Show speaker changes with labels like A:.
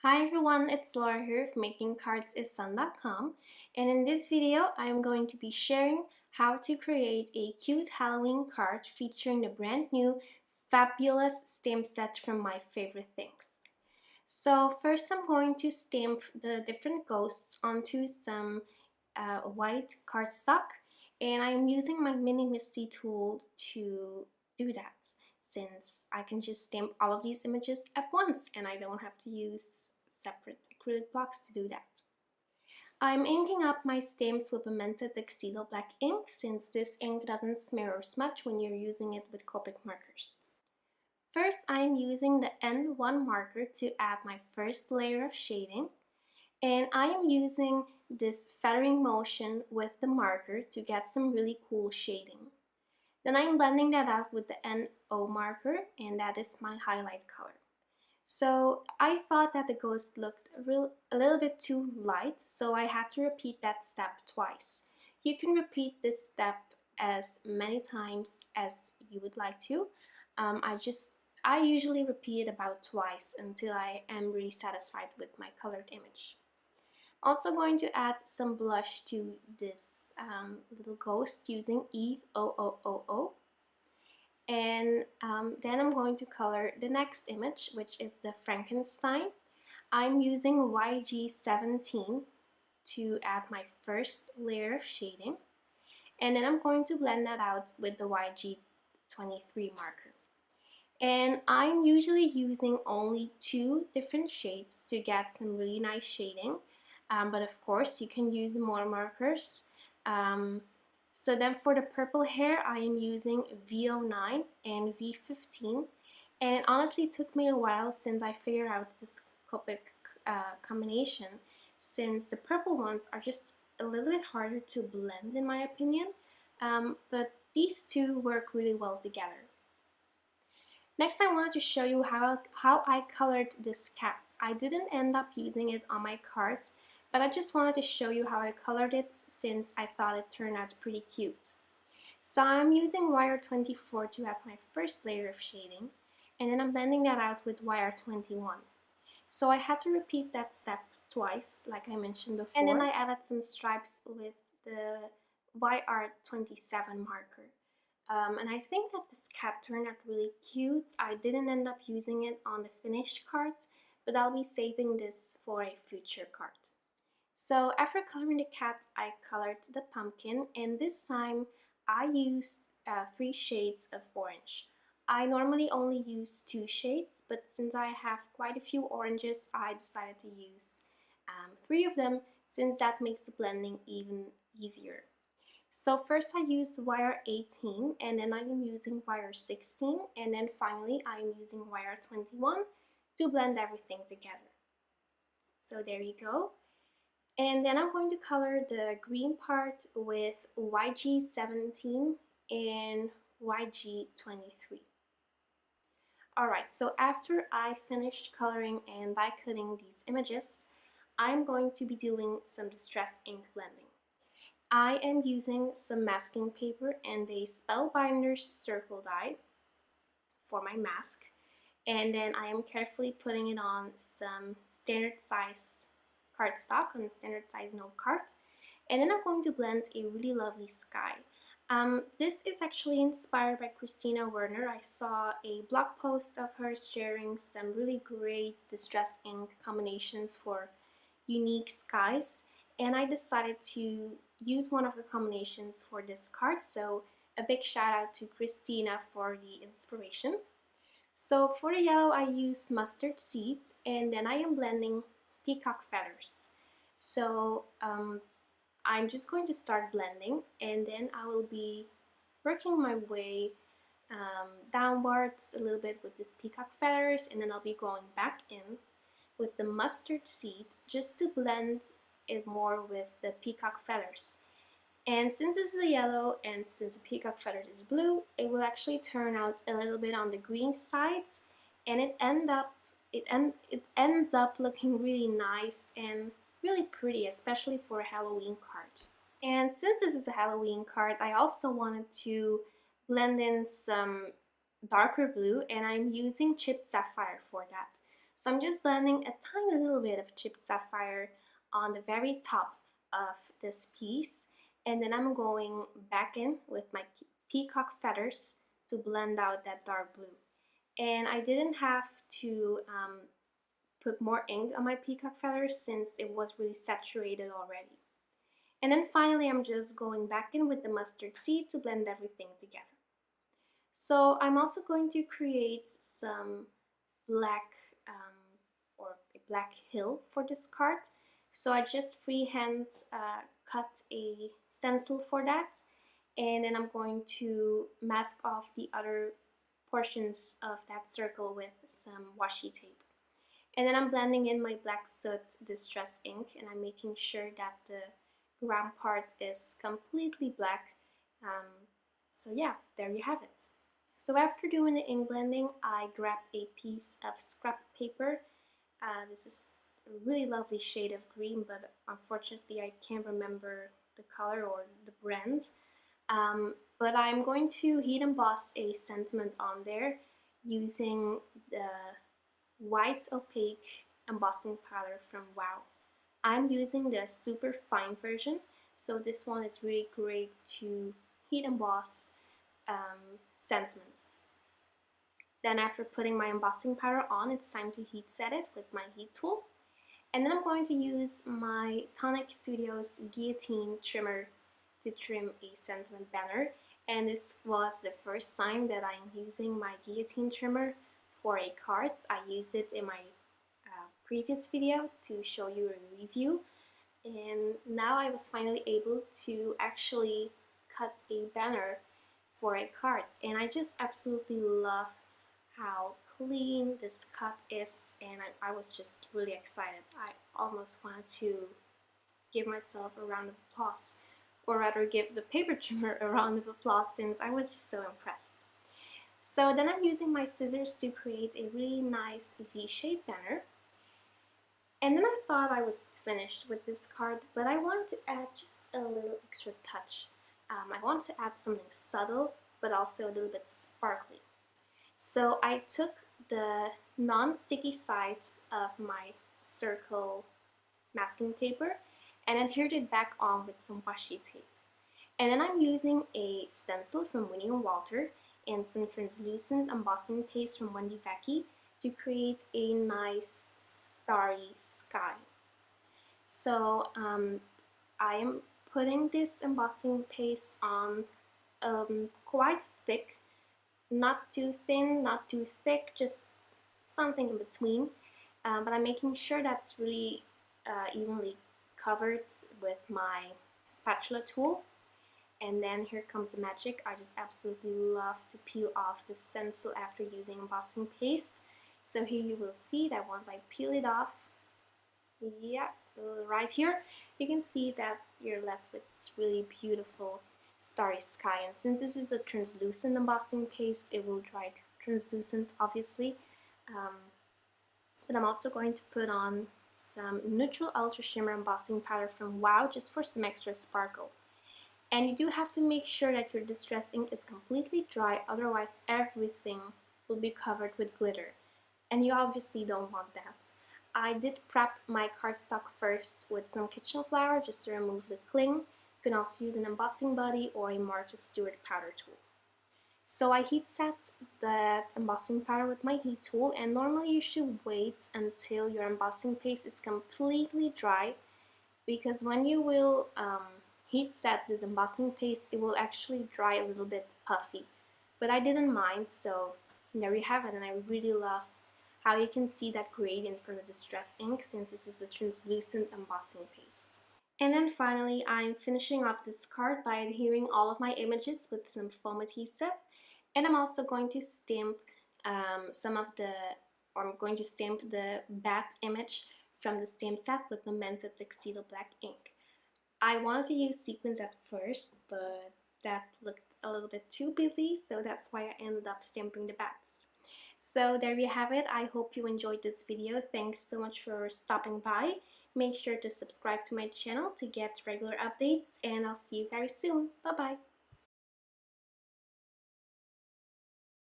A: Hi everyone, it's Laura here of makingcardsissun.com, and in this video I'm going to be sharing how to create a cute Halloween card featuring the brand new Fab-BOO-lous stamp set from My Favorite Things. So first I'm going to stamp the different ghosts onto some white cardstock, and I'm using my mini MISTI tool to do that, since I can just stamp all of these images at once and I don't have to use separate acrylic blocks to do that. I'm inking up my stamps with Memento Tuxedo black ink, since this ink doesn't smear or smudge when you're using it with Copic markers. First, I'm using the N1 marker to add my first layer of shading, and I am using this feathering motion with the marker to get some really cool shading. Then I'm blending that out with the NO marker, and that is my highlight color. So I thought that the ghost looked a little bit too light, so I had to repeat that step twice. You can repeat this step as many times as you would like to. I usually repeat it about twice until I am really satisfied with my colored image. Also going to add some blush to this little ghost using E-O-O-O-O. And then I'm going to color the next image, which is the Frankenstein. I'm using YG17 to add my first layer of shading, and then I'm going to blend that out with the YG23 marker. And I'm usually using only 2 different shades to get some really nice shading, but of course you can use more markers. So then for the purple hair, I am using V09 and V15, and it honestly took me a while since I figured out this Copic combination, since the purple ones are just a little bit harder to blend in my opinion, but these two work really well together. Next, I wanted to show you how I colored this cat. I didn't end up using it on my cards, but I just wanted to show you how I colored it since I thought it turned out pretty cute. So I'm using wire 24 to add my first layer of shading, and then I'm blending that out with wire 21. So I had to repeat that step twice, like I mentioned before, and then I added some stripes with the YR27 marker. And I think that this cat turned out really cute. I didn't end up using it on the finished card, but I'll be saving this for a future card. So after coloring the cat, I colored the pumpkin, and this time I used 3 shades of orange. I normally only use 2 shades, but since I have quite a few oranges, I decided to use 3 of them, since that makes the blending even easier. So first I used wire 18, and then I am using wire 16, and then finally I am using wire 21 to blend everything together. So there you go. And then I'm going to color the green part with YG17 and YG23. Alright, so after I finished coloring and die cutting these images, I'm going to be doing some distress ink blending. I am using some masking paper and a Spellbinders circle die for my mask, and then I am carefully putting it on some standard size cardstock, on a standard size note card, and then I'm going to blend a really lovely sky. This is actually inspired by Christina Werner. I saw a blog post of her sharing some really great distress ink combinations for unique skies, and I decided to use one of her combinations for this card, so a big shout out to Christina for the inspiration. So for the yellow I used mustard seed, and then I am blending peacock feathers. So I'm just going to start blending, and then I will be working my way downwards a little bit with this peacock feathers, and then I'll be going back in with the mustard seeds just to blend it more with the peacock feathers. And since this is a yellow and since the peacock feathers is blue, it will actually turn out a little bit on the green sides, and it ends up looking really nice and really pretty, especially for a Halloween card. And since this is a Halloween card, I also wanted to blend in some darker blue, and I'm using chipped sapphire for that. So I'm just blending a tiny little bit of chipped sapphire on the very top of this piece, and then I'm going back in with my peacock feathers to blend out that dark blue. And I didn't have to put more ink on my peacock feathers since it was really saturated already. And then finally I'm just going back in with the mustard seed to blend everything together. So I'm also going to create some black or a black hill for this card. So I just freehand cut a stencil for that, and then I'm going to mask off the other portions of that circle with some washi tape. And then I'm blending in my black soot distress ink, and I'm making sure that the ground part is completely black. So yeah, there you have it. So after doing the ink blending, I grabbed a piece of scrap paper. This is a really lovely shade of green, but unfortunately I can't remember the color or the brand. But I'm going to heat emboss a sentiment on there using the white opaque embossing powder from WOW. I'm using the super fine version, so this one is really great to heat emboss sentiments. Then after putting my embossing powder on, it's time to heat set it with my heat tool. And then I'm going to use my Tonic Studios guillotine trimmer to trim a sentiment banner. And this was the first time that I'm using my guillotine trimmer for a card. I used it in my previous video to show you a review. And now I was finally able to actually cut a banner for a card. And I just absolutely love how clean this cut is, and I was just really excited. I almost wanted to give myself a round of applause, or rather give the paper trimmer a round of applause, since I was just so impressed. So then I'm using my scissors to create a really nice V-shaped banner. And then I thought I was finished with this card, but I wanted to add just a little extra touch. I wanted to add something subtle, but also a little bit sparkly. So I took the non-sticky side of my circle masking paper and adhered it back on with some washi tape. And then I'm using a stencil from Winnie & Walter and some translucent embossing paste from Wendy Vecchi to create a nice starry sky. So I am putting this embossing paste on quite thick. Not too thin, not too thick, just something in between. But I'm making sure that's really evenly covered with my spatula tool. And then here comes the magic. I just absolutely love to peel off the stencil after using embossing paste. So here you will see that once I peel it off, yeah, right here, you can see that you're left with this really beautiful starry sky. And since this is a translucent embossing paste, it will dry translucent, obviously. But I'm also going to put on some neutral ultra shimmer embossing powder from WOW just for some extra sparkle. And you do have to make sure that your distress ink is completely dry, otherwise everything will be covered with glitter. And you obviously don't want that. I did prep my cardstock first with some kitchen flour just to remove the cling. You can also use an embossing buddy or a Martha Stewart powder tool. So I heat set that embossing powder with my heat tool, and normally you should wait until your embossing paste is completely dry, because when you will heat set this embossing paste, it will actually dry a little bit puffy. But I didn't mind, so there you have it. And I really love how you can see that gradient from the distress ink, since this is a translucent embossing paste. And then finally, I'm finishing off this card by adhering all of my images with some foam adhesive. And I'm also going to stamp I'm going to stamp the bat image from the stamp set with Memento Tuxedo black ink. I wanted to use sequins at first, but that looked a little bit too busy, so that's why I ended up stamping the bats. So there you have it. I hope you enjoyed this video. Thanks so much for stopping by. Make sure to subscribe to my channel to get regular updates, and I'll see you very soon. Bye bye!